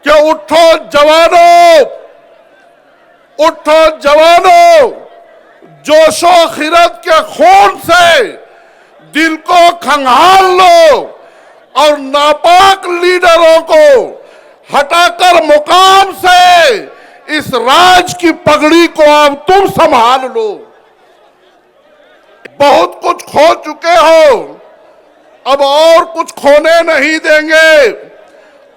कि उठो जवानों, उठो जवानों, जोशो खिरत के खून से दिल को खंगाल लो और नापाक लीडरों को हटाकर मुकाम से इस राज की पगड़ी को अब तुम संभाल लो। बहुत कुछ खो चुके हो, अब और कुछ खोने नहीं देंगे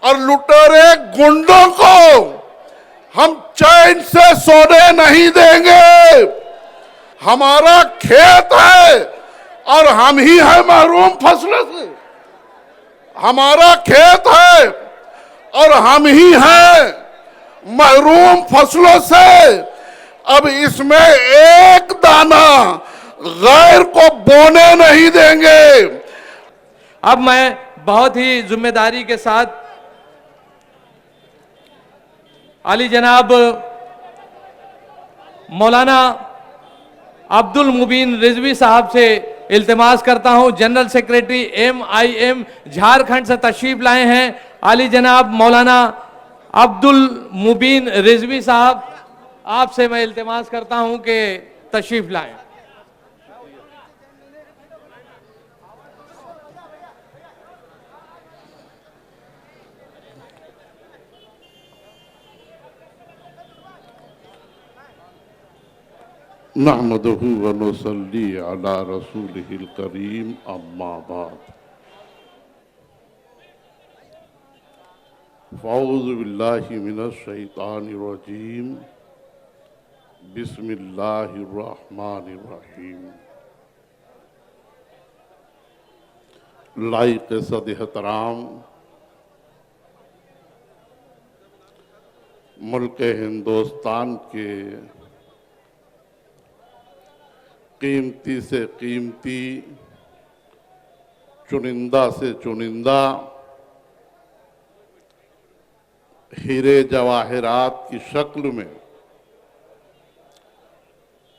और लुटेरे गुंडों को हम चैन से सोने नहीं देंगे। हमारा खेत है और हम ही हैं महरूम फसलों से, हमारा खेत है और हम ही हैं महरूम फसलों से। अब इसमें एक दाना गैर को बोने नहीं देंगे। अब मैं बहुत ही जिम्मेदारी के साथ आली जनाब मौलाना अब्दुल मुबीन रिजवी साहब से इल्तिमास करता हूं, जनरल सेक्रेटरी MIM झारखंड से तशरीफ लाए हैं। आली जनाब मौलाना अब्दुल मुबीन रिजवी साहब, आपसे मैं इल्तिमास करता हूं कि तशरीफ लाएं। नहमदुहु व नुसल्ली अला रसूलिहिल करीम, अम्मा बाद। फ़ौज़ु बिल्लाहि मिनश शैतानिर रजीम, बिस्मिल्लाहिर रहमानिर रहीम। लाइक़ सद एहतराम मुल्क हिंदुस्तान के कीमती से कीमती, चुनिंदा से चुनिंदा हीरे जवाहरात की शक्ल में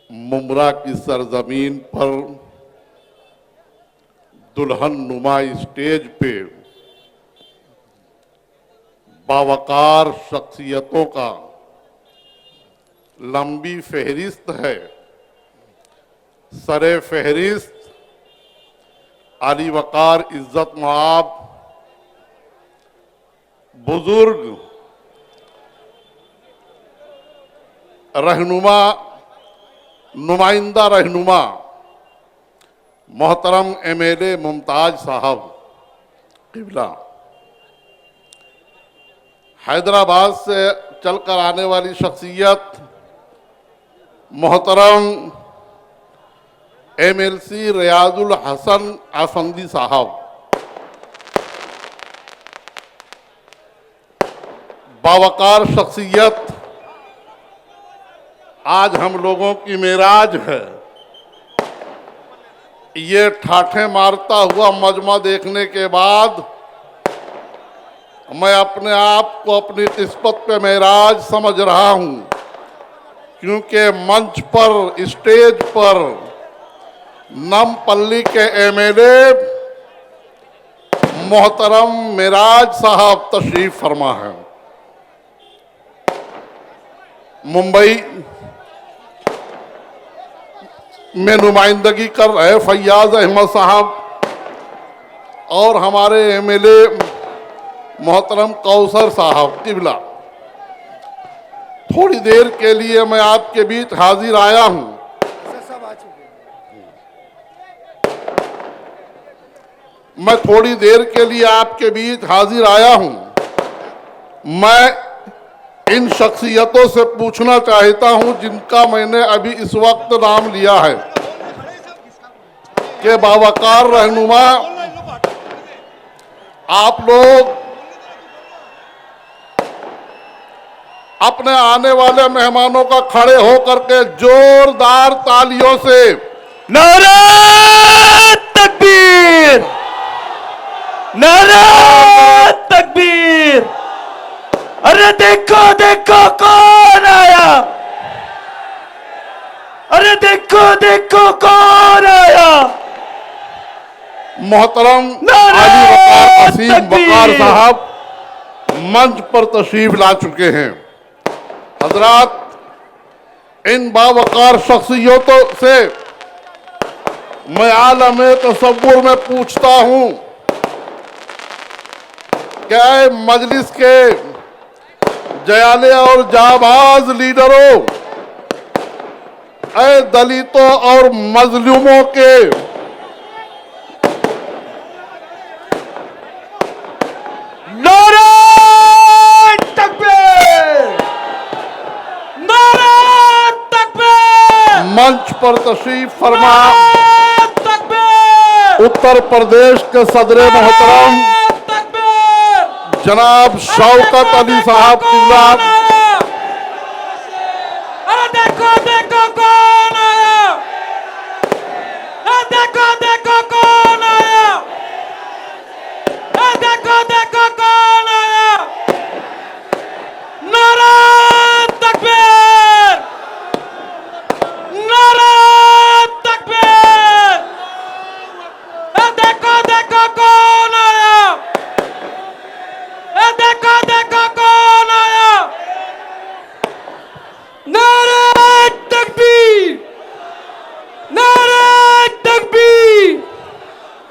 मुमरा की सरजमीन पर दुल्हन नुमा स्टेज पे बावकार शख्सियतों का लंबी फहरिस्त है। सरे फहरिस्त आली वकार इज्जत मआब बुजुर्ग रहनुमा, नुमाइंदा रहनुमा मोहतरम MLA मुमताज साहब किबला, हैदराबाद से चलकर आने वाली शख्सियत मोहतरम MLC रियाजुल हसन आफंदी साहब, बावकार शख्सियत, आज हम लोगों की मेराज है। ये ठाठे मारता हुआ मजमा देखने के बाद मैं अपने आप को अपनी किस्मत पे मेराज समझ रहा हूं, क्योंकि मंच पर, स्टेज पर नमपल्ली के MLA मोहतरम मेराज साहब तशरीफ फरमा है। मुंबई में नुमाइंदगी कर रहे फैयाज अहमद साहब और हमारे MLA मोहतरम कौसर साहब किबला, थोड़ी देर के लिए मैं आपके बीच हाजिर आया हूं। मैं थोड़ी देर के लिए आपके बीच हाजिर आया हूं। मैं इन शख्सियतों से पूछना चाहता हूं जिनका मैंने अभी इस वक्त नाम लिया है कि बावकार रहनुमा, आप लोग अपने आने वाले मेहमानों का खड़े होकर के जोरदार तालियों से नारा तकबीर, नारा तकबीर। अरे देखो देखो कौन आया, अरे देखो देखो कौन आया। मोहतरम आली वकार असीम वकार साहब मंच पर तशरीफ ला चुके हैं। हजरात, इन बावकार शख्सियतों से मैं आलमे तसव्वुर में पूछता हूं, क्या मजलिस के जयाले और जाबाज लीडरों, ऐ दलितों और मजलूमों के नारे तकबीर! नारे तकबीर! मंच पर तशरीफ फरमा नारे तकबीर! उत्तर प्रदेश के सदर मोहतरम तकबीर! जनाब शौकत अली साहब किबला, अरे देखो देखो कौन आया! देखो देखो कौन आया! देखो देखो कौन आया! नारे तकबीर! नारे तकबीर! देखो देखो कौन आया! देखो देखो कौन आया! नारे तकबीर! नारे तकबीर!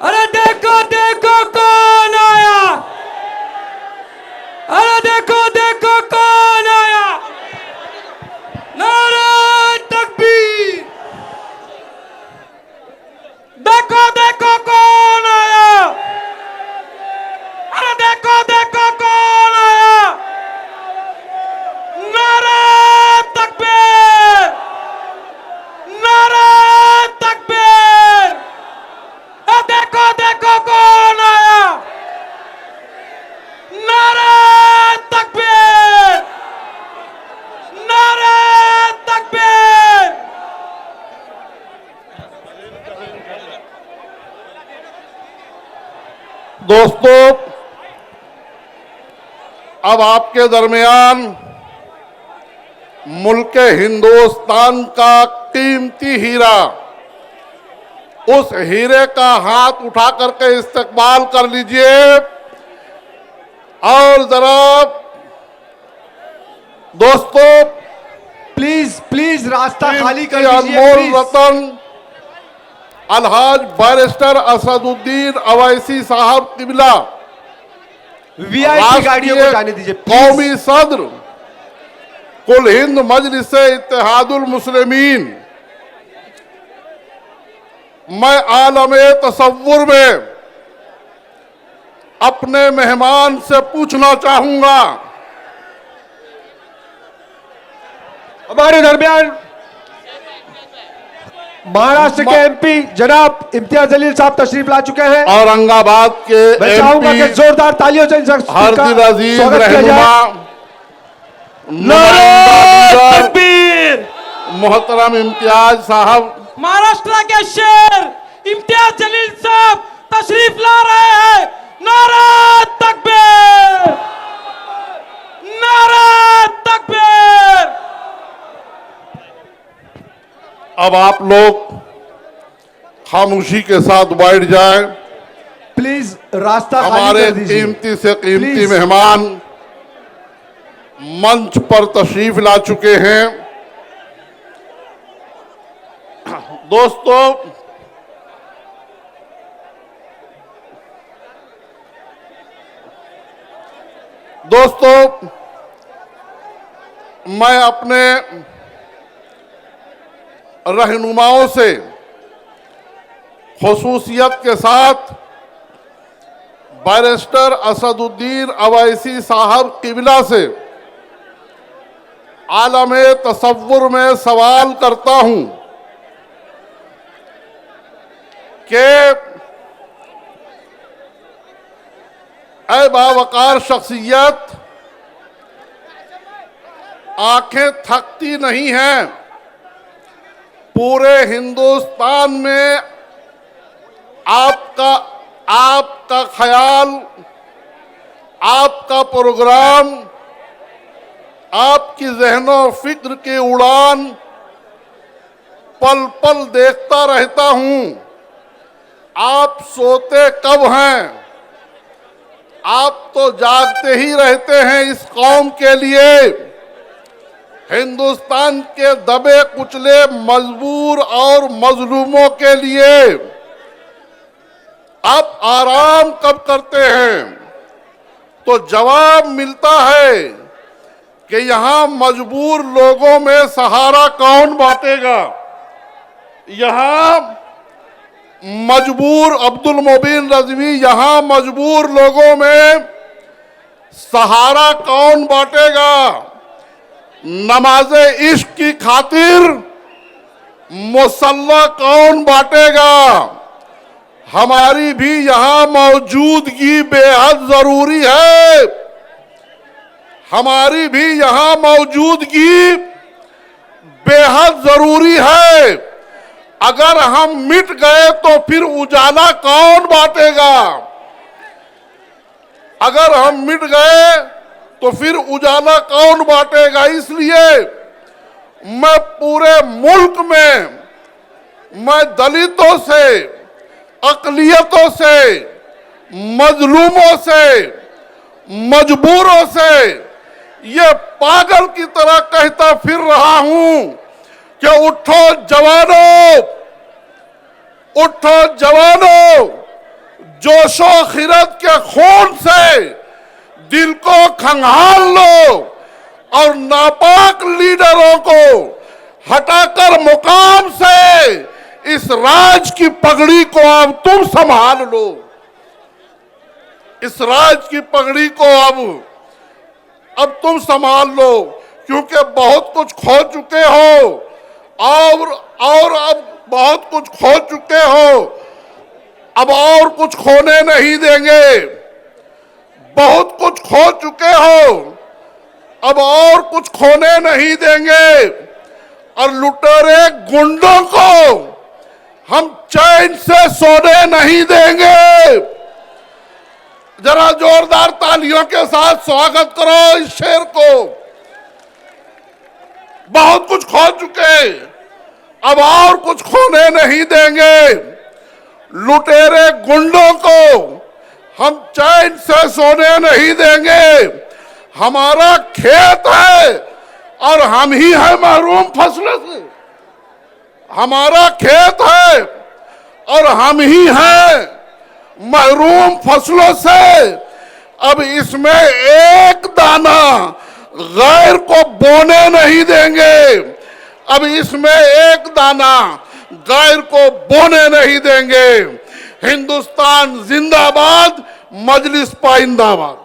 अरे देखो देखो कौन आया! अरे देखो देखो कौन आया! नारे तकबीर! देखो देखो कौन आया! अरे देखो देखो कौन आया! नारे तकबीर! नारे तकबीर! देखो देखो कौन आया! नारे तकबीर! नारे तकबीर! दोस्तों, अब आपके दरमियान मुल्क हिंदुस्तान का कीमती हीरा, उस हीरे का हाथ उठा करके इस्तकबाल कर लीजिए और जरा दोस्तों, प्लीज प्लीज रास्ता खाली कर कीमती दीजिए अनमोल प्लीज। रतन अलहाज बैरिस्टर असदुद्दीन अवैसी साहब किबला, वीआईपी गाड़ियों को जाने दीजिए प्लीज। कौमी सदर कुल हिंद मजलिस इत्तेहादुल मुस्लिमीन, मैं आलमे तसव्वुर में अपने मेहमान से पूछना चाहूंगा, हमारे दरमियान महाराष्ट्र के एमपी जनाब इम्तियाज जलील साहब तशरीफ ला चुके हैं। औरंगाबाद के मैं चाहूंगा कि एमपी जोरदार तालियों से इन शख्स का हरदिल अजीज स्वागत किया रहनुमा जाए। नुमाइंदा लीडर तकबीर! मोहतरम इम्तियाज साहब, महाराष्ट्र के शेर इम्तियाज जलील साहब तशरीफ ला रहे हैं। नारा तकबीर! नारा तकबीर! अब आप लोग खामोशी के साथ बैठ जाएं। प्लीज रास्ता खाली हमारे कर दीजिए। कीमती से कीमती प्लीज। मेहमान मंच पर तशरीफ ला चुके हैं। दोस्तों, मैं अपने रहनुमाओं से खुसूसियत के साथ बैरिस्टर असदुद्दीन अवैसी साहब किबला से आलमे तसव्वुर में सवाल करता हूं कि ऐ बावकार शख्सियत, आंखें थकती नहीं हैं। पूरे हिंदुस्तान में आपका ख्याल, आपका प्रोग्राम, आपकी ज़हनो फिक्र की उड़ान पल पल देखता रहता हूं। आप सोते कब हैं, आप तो जागते ही रहते हैं इस कौम के लिए। हिंदुस्तान के दबे कुचले मजबूर और मजलूमों के लिए आप आराम कब करते हैं? तो जवाब मिलता है कि यहां मजबूर लोगों में सहारा कौन बांटेगा? यहां मजबूर अब्दुल मुबीन रिजवी, यहां मजबूर लोगों में सहारा कौन बांटेगा? नमाजे इश्क की खातिर मुसल्ला कौन बांटेगा? हमारी भी यहां मौजूदगी बेहद जरूरी है। हमारी भी यहां मौजूदगी बेहद जरूरी है। अगर हम मिट गए तो फिर उजाला कौन बांटेगा? अगर हम मिट गए तो फिर उजाला कौन बांटेगा? इसलिए मैं पूरे मुल्क में, मैं दलितों से, अकलियतों से, मजलूमों से, मजबूरों से ये पागल की तरह कहता फिर रहा हूं कि उठो जवानों, उठो जवानों, जोशो खिरत के खून से दिल को खंगाल लो और नापाक लीडरों को हटाकर मुकाम से इस राज की पगड़ी को अब तुम संभाल लो। इस राज की पगड़ी को अब तुम संभाल लो, क्योंकि बहुत कुछ खो चुके हो और अब बहुत कुछ खो चुके हो, अब और कुछ खोने नहीं देंगे। बहुत कुछ खो चुके हो, अब और कुछ खोने नहीं देंगे। और लुटेरे गुंडों को हम चैन से सोने नहीं देंगे। जरा जोरदार तालियों के साथ स्वागत करो इस शेर को। बहुत कुछ खो चुके, अब और कुछ खोने नहीं देंगे। लुटेरे गुंडों को हम चैन से सोने नहीं देंगे। हमारा खेत है और हम ही हैं महरूम फसलों से। हमारा खेत है और हम ही हैं महरूम फसलों से। अब इसमें एक दाना गैर को बोने नहीं देंगे। अब इसमें एक दाना गैर को बोने नहीं देंगे। हिंदुस्तान जिंदाबाद, मजलिस पाइंदाबाद।